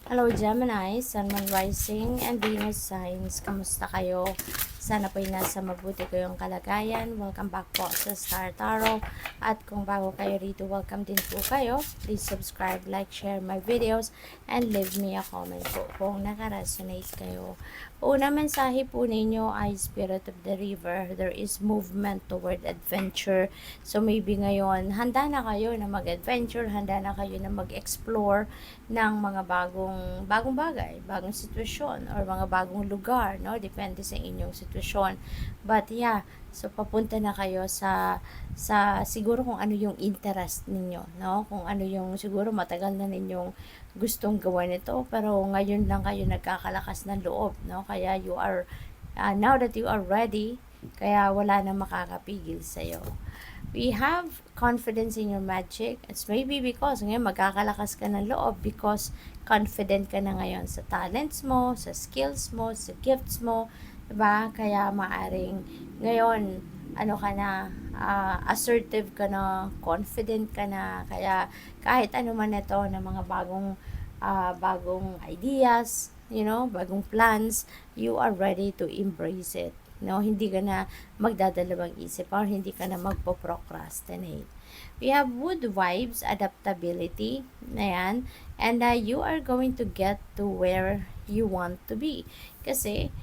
Hello Gemini, Sun, Moon, Rising, and Venus signs. Kamusta kayo? Sana po'y nasa mabuti ko yung kalagayan. Welcome back po sa Star Tarot. At kung bago kayo rito, welcome din po kayo. Please subscribe, like, share my videos, and leave me a comment po kung nakaresonate kayo. Una mensahe po ninyo ay Spirit of the River. There is movement toward adventure. So maybe ngayon, handa na kayo na mag-adventure, handa na kayo na mag-explore ng mga bagong bagay, bagong sitwasyon or mga bagong lugar, no? Depende sa inyong sitwasyon. But yeah, so papunta na kayo sa siguro kung ano yung interest ninyo, no? Kung ano yung siguro matagal na ninyong gustong gawin ito, pero ngayon lang kayo nagkakalakas ng loob, no? Kaya you are now that you are ready, kaya wala nang makakapigil sa iyo. We have confidence in your magic. It's maybe because ngayon magkakalakas ka ng loob because confident ka na ngayon sa talents mo, sa skills mo, sa gifts mo, diba? Kaya maaring ngayon, ano ka na, assertive ka na, confident ka na, kaya kahit ano man ito na mga bagong ideas, bagong plans, you are ready to embrace it. No, hindi ka na magdadalawang isip or hindi ka na magpo-procrastinate. We have wood vibes, adaptability, ayan, and you are going to get to where you want to be. Kasi,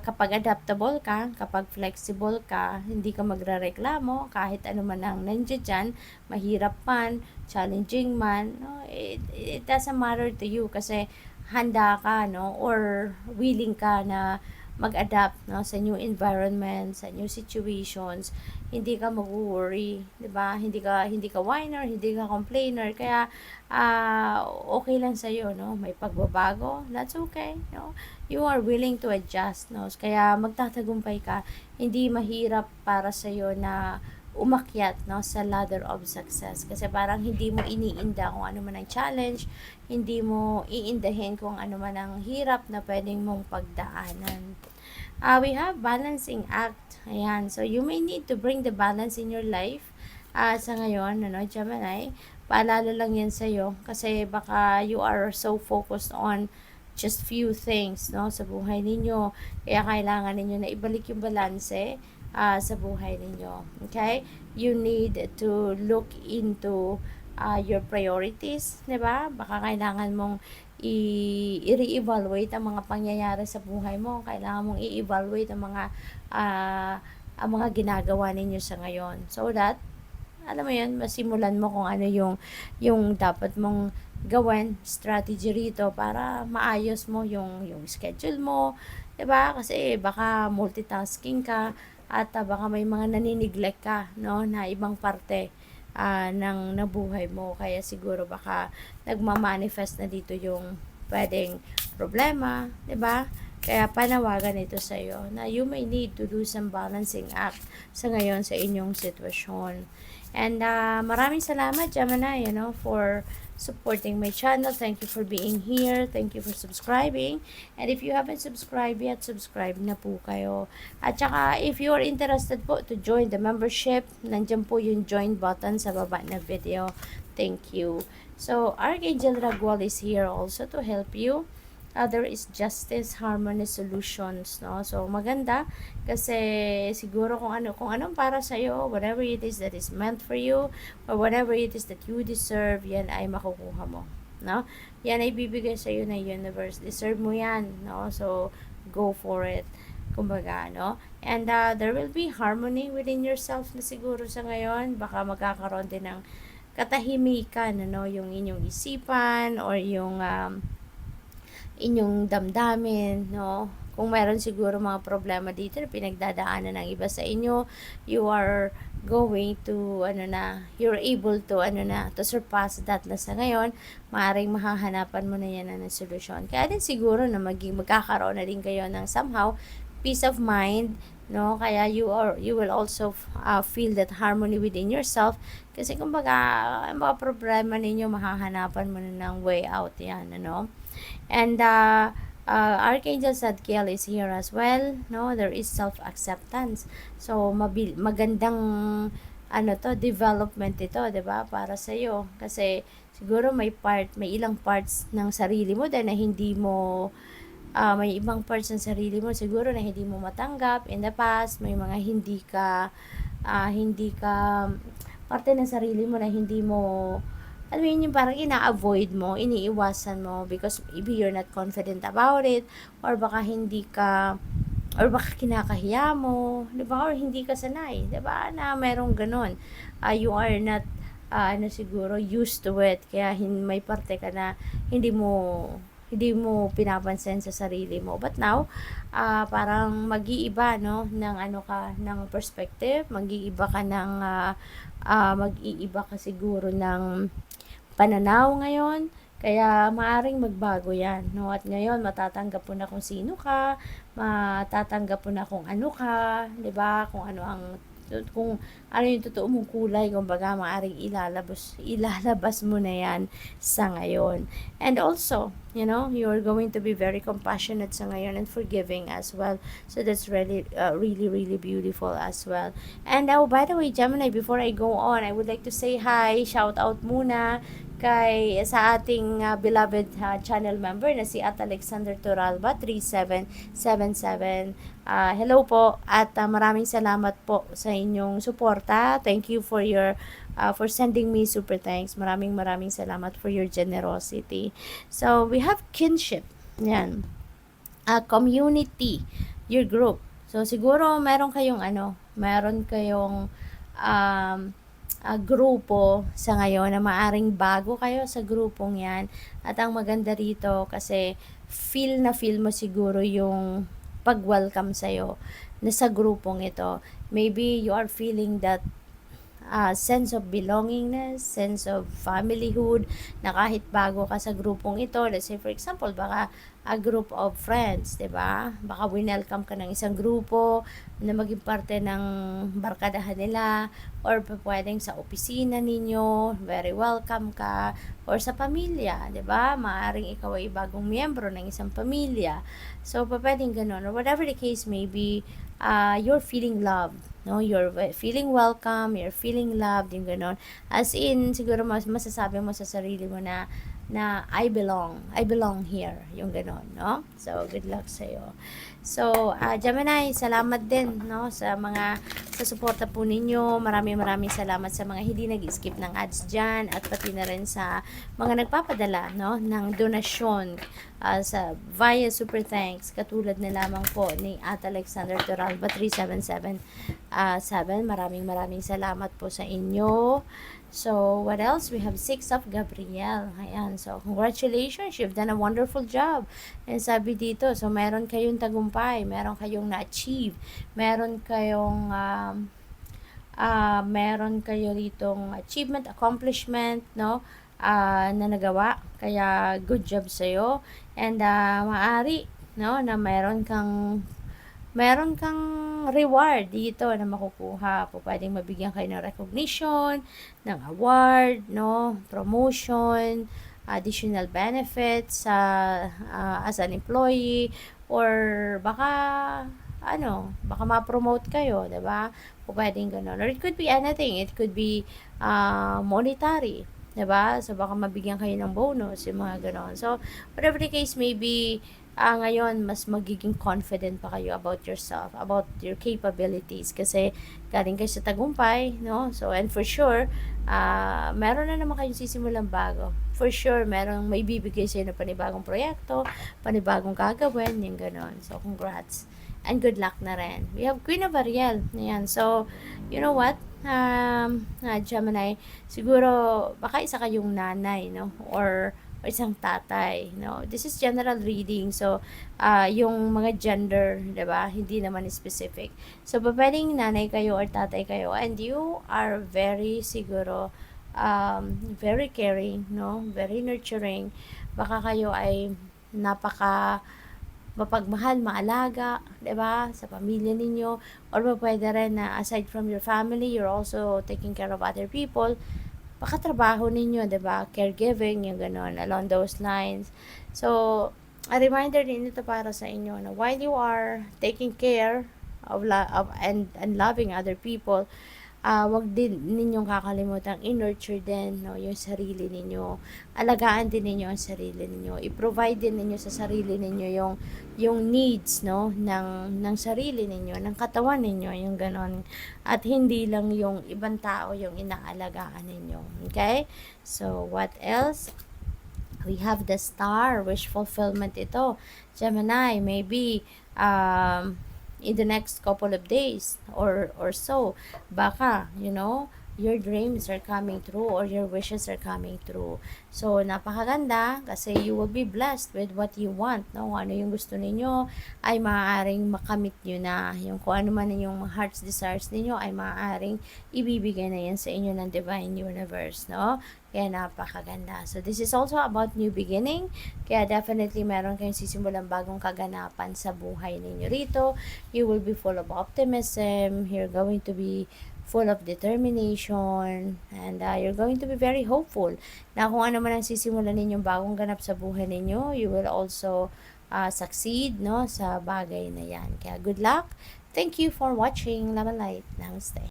kapag adaptable ka, kapag flexible ka, hindi ka magrereklamo, kahit ano man ang nandiyan dyan, mahirap man, challenging man, no, it doesn't matter to you kasi handa ka, no, or willing ka na mag-adapt, no, sa new environment, sa new situations. Hindi ka mag-worry, 'di ba? Hindi ka whiner, hindi ka complainer. Kaya okay lang sa iyo, no? May pagbabago, that's okay, no? You are willing to adjust, no? Kaya magtatagumpay ka. Hindi mahirap para sa iyo na umakyat, no, sa ladder of success kasi parang hindi mo iniinda kung ano man ang challenge, hindi mo iindahin kung ano man ang hirap na pwedeng mong pagdaanan. We have balancing act. Ayan. So, you may need to bring the balance in your life. Sa ngayon, Gemini, paalala lang yan sa'yo. Kasi baka you are so focused on just few things, no, sa buhay ninyo. Kaya kailangan ninyo na ibalik yung balanse sa buhay ninyo. Okay? You need to look into your priorities, 'di ba? Baka kailangan mong i-re-evaluate ang mga pangyayari sa buhay mo. Kailangan mong i-evaluate ang mga ginagawa ninyo sa ngayon. So that, alam mo yun, masimulan mo kung ano yung dapat mong gawin, strategy rito para maayos mo yung schedule mo. 'Di ba? Kasi baka multitasking ka at baka may mga naniniglect ka, no, na ibang parte ng nabuhay mo. Kaya siguro baka nagmamanifest na dito yung pwedeng problema, 'di ba? Kaya panawagan ito sa iyo na you may need to do some balancing act sa ngayon sa inyong sitwasyon. And maraming salamat, Gemini, for supporting my channel. Thank you for being here. Thank you for subscribing. And if you haven't subscribed yet, subscribe na po kayo. At saka, if you are interested po to join the membership, nandiyan po yung join button sa baba na video. Thank you. So, Archangel Raguel is here also to help you. There is justice, harmony, solutions, no? So, maganda kasi siguro kung anong para sa iyo, whatever it is that is meant for you, or whatever it is that you deserve, yan ay makukuha mo, no? Yan ay bibigay sa iyo ng universe. Deserve mo yan, no? So, go for it. Kumbaga, no? And there will be harmony within yourself na siguro sa ngayon. Baka magkakaroon din ng katahimikan, ano, yung inyong isipan or yung inyong damdamin, no? Kung meron siguro mga problema dito na pinagdadaanan ng iba sa inyo, you are going to, you're able to, to surpass that na sa ngayon, maaaring mahahanapan mo na yan ng solusyon. Kaya din siguro na magkakaroon na din kayo ng somehow peace of mind, no? Kaya you will also feel that harmony within yourself kasi kumbaga ang mga problema ninyo mahahanapan mo na ng way out yan, ano? And Archangel Zadkiel is here as well, no? There is self-acceptance. So magandang development ito, 'di ba? Para sa iyo kasi siguro may ilang parts ng sarili mo din na hindi mo may ibang parts ng sarili mo siguro na hindi mo matanggap in the past, may mga hindi ka parte ng sarili mo na hindi mo alam mo yun, yung parang ina-avoid mo, iniiwasan mo because maybe you're not confident about it or baka hindi ka or baka kinakahiya mo, 'di ba? Or hindi ka sanay, 'di ba? Na merong ganun. You are not siguro used to it kaya may parte ka na hindi mo pinapansin sa sarili mo. But now, parang mag-iiba no ng ng perspective, mag-iiba ka mag-iiba ka siguro ng pananaw ngayon. Kaya maaring magbago yan, no? At ngayon, matatanggap mo na kung sino ka, matatanggap mo na kung ano ka, 'di ba? Kung ano yung totoo mong kulay, kumbaga maaring ilalabas mo na yan sa ngayon. And also, you're going to be very compassionate sa ngayon and forgiving as well. So that's really, really, really beautiful as well. And by the way, Gemini, before I go on, I would like to say hi, shout out muna sa ating beloved channel member na si at Alexander Toralba 3777. Hello po at maraming salamat po sa inyong suporta. Thank you for sending me super thanks. Maraming maraming salamat for your generosity. So we have kinship. Yan. Community, your group. So siguro meron kayong grupo sa ngayon na maaring bago kayo sa grupong yan. At ang maganda rito kasi feel mo siguro yung pag-welcome sa'yo na sa grupong ito. Maybe you are feeling that sense of belongingness, sense of familyhood, na kahit bago ka sa grupong ito, let's say for example, baka a group of friends, 'di ba? Baka winelcome ka ng isang grupo na maging parte ng barkadahan nila or pwedeng sa opisina ninyo, very welcome ka or sa pamilya, 'di ba? Maaring ikaw ay bagong miyembro ng isang pamilya. So pwedeng ganun or whatever the case may be, you're feeling loved. No, you're feeling welcome, you're feeling loved, yung gano'n. As in, siguro masasabi mo sa sarili mo na I belong here, yung gano'n, no? So, good luck sa'yo. So, Gemini, salamat din, no, sa suporta po ninyo. Maraming salamat sa mga hindi nag-skip ng ads dyan at pati na rin sa mga nagpapadala, no, ng donasyon via super thanks katulad na lamang po ni at Alexander Toralba 3777. Maraming salamat po sa inyo. So, what else? We have 6 of Gabriel. Ayan. So, congratulations. You've done a wonderful job. And sabi dito, so meron kayong tagumpay, meron kayong na-achieve, meron kayo ditong achievement, accomplishment, no? Na nagawa. Kaya, good job sa'yo. And, maari, no? Na meron kang reward dito na makukuha. Pwedeng mabigyan kayo ng recognition, ng award, no, promotion, additional benefits as an employee, or baka ma-promote kayo, 'di ba? Pwedeng gano'n. Or it could be anything. It could be monetary, 'di ba? So baka mabigyan kayo ng bonus, yung mga gano'n. So whatever the case may be, ngayon, mas magiging confident pa kayo about yourself, about your capabilities. Kasi, galing kayo sa tagumpay, no? So, and for sure, meron na naman kayong sisimulang bago. For sure, may bibigay sa'yo na panibagong proyekto, panibagong gagawin, yung ganon. So, congrats. And good luck na rin. We have Queen of Ariel. Ayan. So, you know what? Gemini, siguro, baka isa kayong nanay, no? Or isang tatay, no? This is general reading. So, yung mga gender, 'di ba? Hindi naman specific. So, pwedeng nanay kayo or tatay kayo and you are very siguro very caring, no? Very nurturing. Baka kayo ay mapagmahal, maalaga, 'di ba? Sa pamilya ninyo or pwede rin na aside from your family, you're also taking care of other people. Baka trabaho ninyo, 'di ba? Caregiving, yung gano'n, along those lines. So, a reminder din ito para sa inyo na while you are taking care of and loving other people, wag din ninyong kakalimutan i-nurture din, no, yung sarili ninyo. Alagaan din ninyo ang sarili ninyo. I-provide din ninyo sa sarili ninyo yung needs, no, ng sarili ninyo, ng katawan ninyo, yung ganon. At hindi lang yung ibang tao yung inaalagaan ninyo. Okay? So, what else? We have the star, wish fulfillment ito. Gemini, maybe in the next couple of days or so, baka, your dreams are coming true or your wishes are coming true. So, napakaganda kasi you will be blessed with what you want, no? Kung ano yung gusto ninyo ay maaaring makamit nyo na. Yung kung ano man yung heart's desires ninyo ay maaaring ibibigay na yan sa inyo ng Divine Universe, no? Kaya napakaganda. So, this is also about new beginning. Kaya definitely meron kayong sisimulang bagong kaganapan sa buhay ninyo rito. You will be full of optimism. You're going to be full of determination, and you're going to be very hopeful na kung ano man ang sisimulan ninyong bagong ganap sa buhay ninyo, you will also succeed, no, sa bagay na yan. Kaya good luck. Thank you for watching. Love and light. Namaste.